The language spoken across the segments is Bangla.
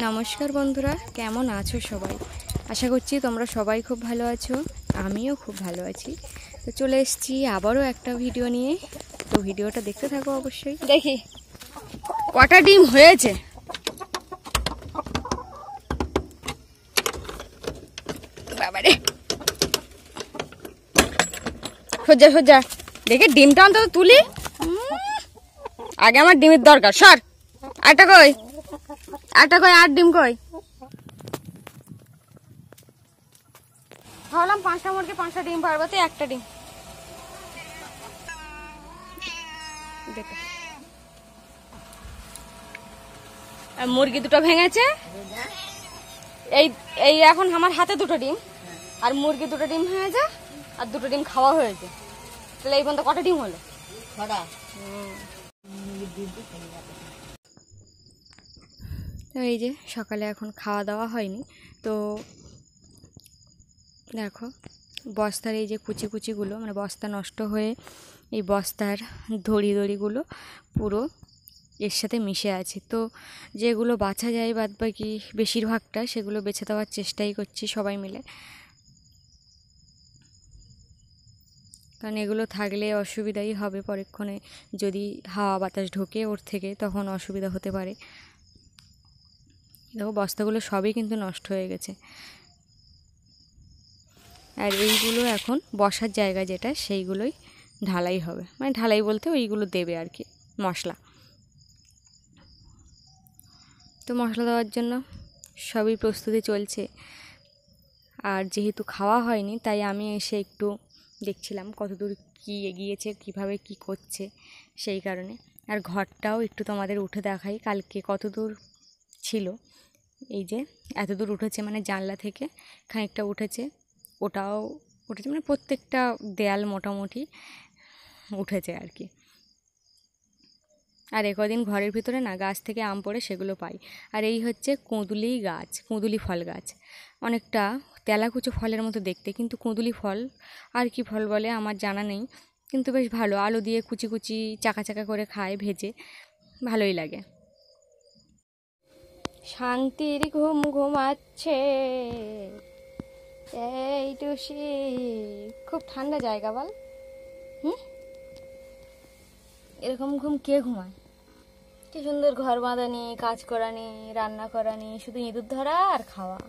নমস্কার বন্ধুরা, কেমন আছো সবাই? আশা করছি তোমরা সবাই খুব ভালো আছো, আমিও খুব ভালো আছি। তো চলে এসেছি আবারও একটা ভিডিও নিয়ে। তো ভিডিওটা দেখতে থাকো অবশ্যই। দেখি কটা ডিম হয়েছে। বাবারে, সোজা সোজা দেখে ডিমটা অন্তত তুলি। আগে আমার ডিমের দরকার। সর, আটটা কই, আটটা কই, 8 ডিম কই। ভাবলাম 5টা মুরগি 5টা ডিম পারবো, তো একটা ডিম। আর মুরগি দুটো ভেঙেছে। এই এই এখন আমার হাতে দুটো ডিম, আর মুরগি দুটো ডিম ভেঙেছে, আর দুটো ডিম খাওয়া হয়েছে। তাহলে এই পর্যন্ত কটা ডিম হলো? তো এই যে সকালে এখন খাওয়া দাওয়া হয়নি। তো দেখো বস্তার এই যে কুচি কুচিগুলো, মানে বস্তা নষ্ট হয়ে এই বস্তার দড়িগুলো পুরো এর সাথে মিশে আছে। তো যেগুলো বাছা যায় বাদ বাকি বেশিরভাগটা সেগুলো বেছে দেওয়ার চেষ্টাই করছি সবাই মিলে, কারণ এগুলো থাকলে অসুবিধাই হবে পরক্ষণে। যদি হাওয়া বাতাস ঢোকে ওর থেকে, তখন অসুবিধা হতে পারে। দেখো বস্তাগুলো সবই কিন্তু নষ্ট হয়ে গেছে। আর এইগুলো এখন বসার জায়গা যেটা, সেইগুলোই ঢালাই হবে, মানে ঢালাই বলতে ওইগুলো দেবে আর কি, মশলা। তো মশলা দেওয়ার জন্য সবই প্রস্তুতি চলছে। আর যেহেতু খাওয়া হয়নি, তাই আমি এসে একটু দেখছিলাম কতদূর কি এগিয়েছে, কিভাবে কি করছে, সেই কারণে। আর ঘরটাও একটু তোমাদের উঠে দেখাই, কালকে কতদূর ছিল। এই যে এতদূর উঠেছে, মানে জানলা থেকে খানিকটা উঠেছে, ওটাও উঠেছে, মানে প্রত্যেকটা দেয়াল মোটামুটি উঠেছে আর কি। আর কদিন ঘরের ভিতরে না গাছ থেকে আম পড়ে সেগুলো পাই। আর এই হচ্ছে কুঁদুলি গাছ, কুঁদুলি ফল গাছ, অনেকটা তেলাকুচো ফলের মতো দেখতে, কিন্তু কুঁদুলি ফল। আর কি ফল বলে আমার জানা নেই, কিন্তু বেশ ভালো। আলু দিয়ে কুচি কুচি চাকা চাকা করে খায় ভেজে, ভালোই লাগে। শান্তির ঘুম ঘুমাচ্ছে এই টুসি। খুব ঠান্ডা জায়গা বল। এরকম ঘুম কে ঘুমায়? কি সুন্দর ঘর বাঁধানি, কাজ করানি, রান্না করানি, শুধু ইঁদুর ধরা আর খাওয়া,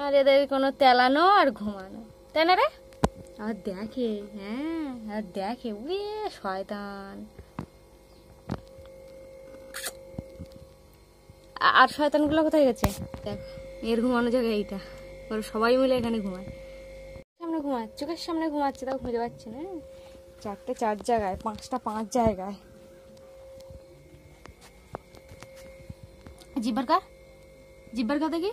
আর এদের কোনো তেলানো আর ঘুমানো, তাই না রে? আর দেখে, হ্যাঁ আর দেখে, উড়ে শয়তান। আর শয়তানগুলো কোথায় গেছে? দেখ, এর ঘুমানো জায়গা এইটা, ওরা সবাই মিলে এখানে ঘুমায়। সামনে ঘুমায়, চোখের সামনে ঘুমাচ্ছে, তাও খুঁজে পাচ্ছি না। 4টে 4 জায়গায়, 5টা 5 জায়গায়। জিব্বার কা, জিব্বার কা দেখি।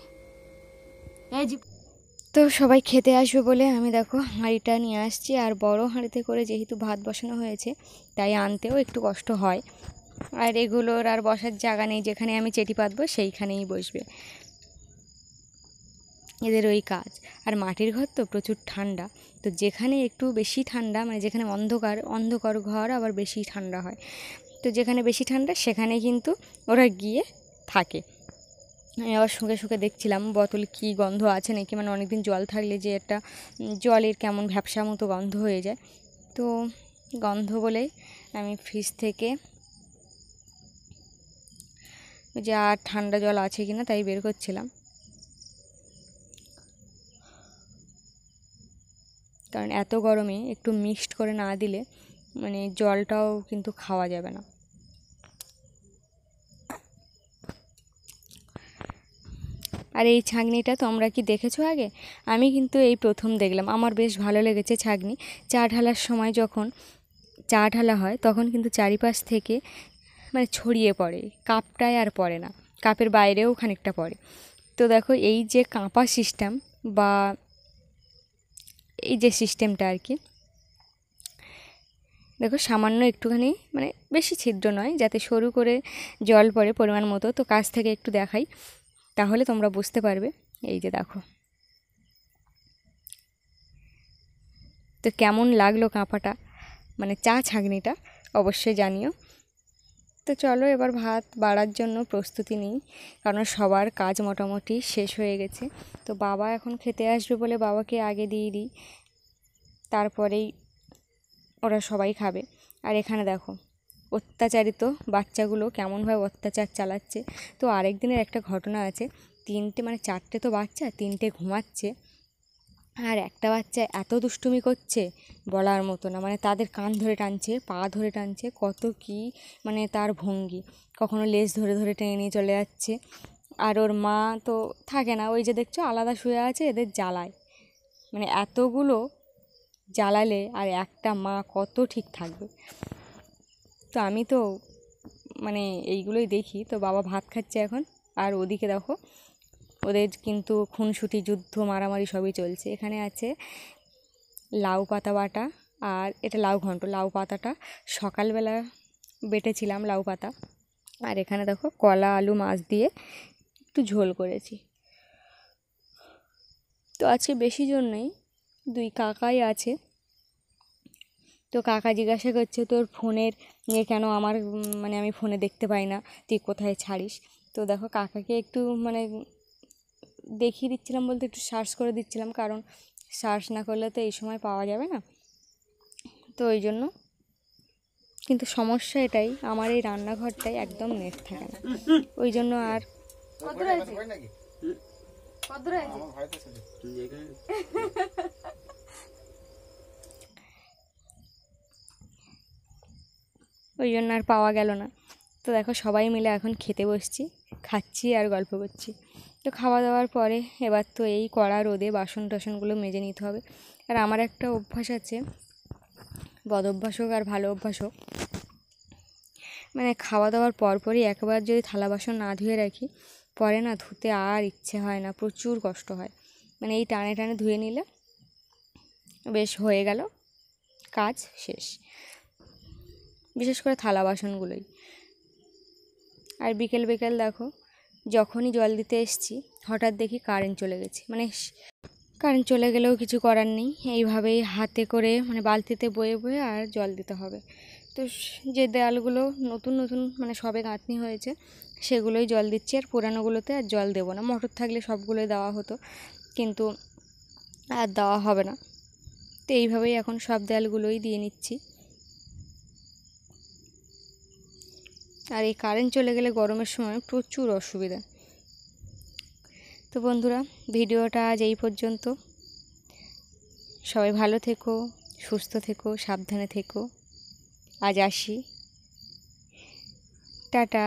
তো সবাই খেতে আসবে বলে আমি দেখো হাঁড়িটা নিয়ে আসছি। আর বড় হাঁড়িতে করে যেহেতু ভাত বসানো হয়েছে, তাই আনতেও একটু কষ্ট হয়। আর এগুলোর আর বসার জায়গা নেই, যেখানে আমি চেটি পাতবো সেইখানেই বসবে, এদের ওই কাজ। আর মাটির ঘর তো প্রচুর ঠান্ডা, তো যেখানে একটু বেশি ঠান্ডা, মানে যেখানে অন্ধকার অন্ধকার ঘর আবার বেশি ঠান্ডা হয়, তো যেখানে বেশি ঠান্ডা সেখানে কিন্তু ওরা গিয়ে থাকে। আমি আবার শুকে শুকে দেখছিলাম বোতল কি গন্ধ আছে নাকি, মানে অনেকদিন জল থাকলে যে একটা জলের কেমন ভ্যাপসা মতো গন্ধ হয়ে যায়। তো গন্ধ বলেই আমি ফ্রিজ থেকে যে আর ঠান্ডা জল আছে কিনা তাই বের করছিলাম, কারণ এত গরমে একটু মিক্সড করে না দিলে মানে জলটাও কিন্তু খাওয়া যাবে না। আর এই ছাঁকনিটা তোমরা কি দেখেছো আগে? আমি কিন্তু এই প্রথম দেখলাম, আমার বেশ ভালো লেগেছে ছাঁকনি। চা ঢালার সময় যখন চা ঢালা হয় তখন কিন্তু চারিপাশ থেকে মানে ছড়িয়ে পড়ে, কাপটায় আর পড়ে না, কাপের বাইরেও খানিকটা পড়ে। তো দেখো এই যে কাঁপা সিস্টেম, বা এই যে সিস্টেমটা আর কি, দেখো সামান্য একটুখানি, মানে বেশি ছিদ্র নয়, যাতে সরু করে জল পড়ে পরিমাণ মতো। তো কাছ থেকে একটু দেখাই, তাহলে তোমরা বুঝতে পারবে। এই যে দেখো, তো কেমন লাগলো কাঁপাটা, মানে চা ছাঁকনিটা, অবশ্যই জানিও। তো চলো এবার ভাত বাড়ার জন্য প্রস্তুতি নিই, কারণ সবার কাজ মোটামুটি শেষ হয়ে গেছে। তো বাবা এখন খেতে আসবে বলে বাবাকে আগে দিয়ে দিই, তারপরেই ওরা সবাই খাবে। আর এখানে দেখো অত্যাচারিত বাচ্চাগুলো কেমনভাবে অত্যাচার চালাচ্ছে। তো আরেক দিনের একটা ঘটনা আছে, চারটে তো বাচ্চা, তিনটে ঘুমাচ্ছে, আর একটা বাচ্চা এত দুষ্টুমি করছে বলার মতো না। তাদের কান ধরে টানছে, পা ধরে টানছে, কত কি তার ভঙ্গি, কখনো লেজ ধরে ধরে টেনে নিয়ে চলে যাচ্ছে। আর ওর মা তো থাকে না, ওই যে দেখছো আলাদা শুয়ে আছে, এদের জ্বালায়। এতগুলো জ্বালালে আর একটা মা কত ঠিক থাকবে। তো আমি তো এইগুলোই দেখি। তো বাবা ভাত খাচ্ছে এখন, আর ওদিকে দেখো ওদের কিন্তু খুনসুটি, যুদ্ধ, মারামারি সবই চলছে। এখানে আছে লাউ পাতা বাটা, আর এটা লাউ ঘন্ট। লাউ পাতাটা সকালবেলা বেটেছিলাম লাউ পাতা। আর এখানে দেখো কলা, আলু, মাছ দিয়ে একটু ঝোল করেছি। তো আজকে বেশি জন নেই, 2 কাকাই আছে। তো কাকা জিজ্ঞাসা করছে তোর ফোনের কেন আমার আমি ফোনে দেখতে পাই না, তুই কোথায় ছাড়িস। তো দেখো কাকাকে একটু দেখিয়ে দিচ্ছিলাম, বলতে একটু সার্চ করে দিচ্ছিলাম, কারণ সার্চ না করলে তো এই সময় পাওয়া যাবে না। তো ওই জন্য, কিন্তু সমস্যা এটাই, আমার এই রান্নাঘরটায় একদম নেট থাকে না, ওই জন্য। আর ওই জন্য আর পাওয়া গেল না। তো দেখো সবাই মিলে এখন খেতে বসছি, খাচ্ছি আর গল্প করছি। তো খাওয়া দাওয়ার পরে এবার তো এই কড়া রোদে বাসন টাসনগুলো মেজে নিতে হবে। আর আমার একটা অভ্যাস আছে, বদ অভ্যাস হোক আর ভালো অভ্যাস হোক, খাওয়া দাওয়ার পরপরই একবার যদি থালা বাসন না ধুয়ে রাখি, পরে না ধুতে আর ইচ্ছে হয় না, প্রচুর কষ্ট হয়। এই টানে টানে ধুয়ে নিলে বেশ হয়ে গেল, কাজ শেষ। বিশেষ করে থালা বাসনগুলোই। আর বিকেল বিকেল দেখো যখনই জল দিতে এসছি, হঠাৎ দেখি কারেন্ট চলে গেছে। কারেন্ট চলে গেলেও কিছু করার নেই, এইভাবেই হাতে করে বালতিতে বয়ে বয়ে আর জল দিতে হবে। তো যে দেয়ালগুলো নতুন নতুন সবে গাঁথনি হয়েছে, সেগুলোই জল দিচ্ছি, আর পুরানোগুলোতে আর জল দেবো না। মোটর থাকলে সবগুলোই দেওয়া হতো, কিন্তু আর দেওয়া হবে না। তো এইভাবেই এখন সব দেয়ালগুলোই দিয়ে নিচ্ছি। আর এই কারেন্ট চলে গেলে গরমের সময় প্রচুর অসুবিধা। তো বন্ধুরা, ভিডিওটা আজ এই পর্যন্ত। সবাই ভালো থেকো, সুস্থ থেকো, সাবধানে থেকো। আজ আসি, টাটা।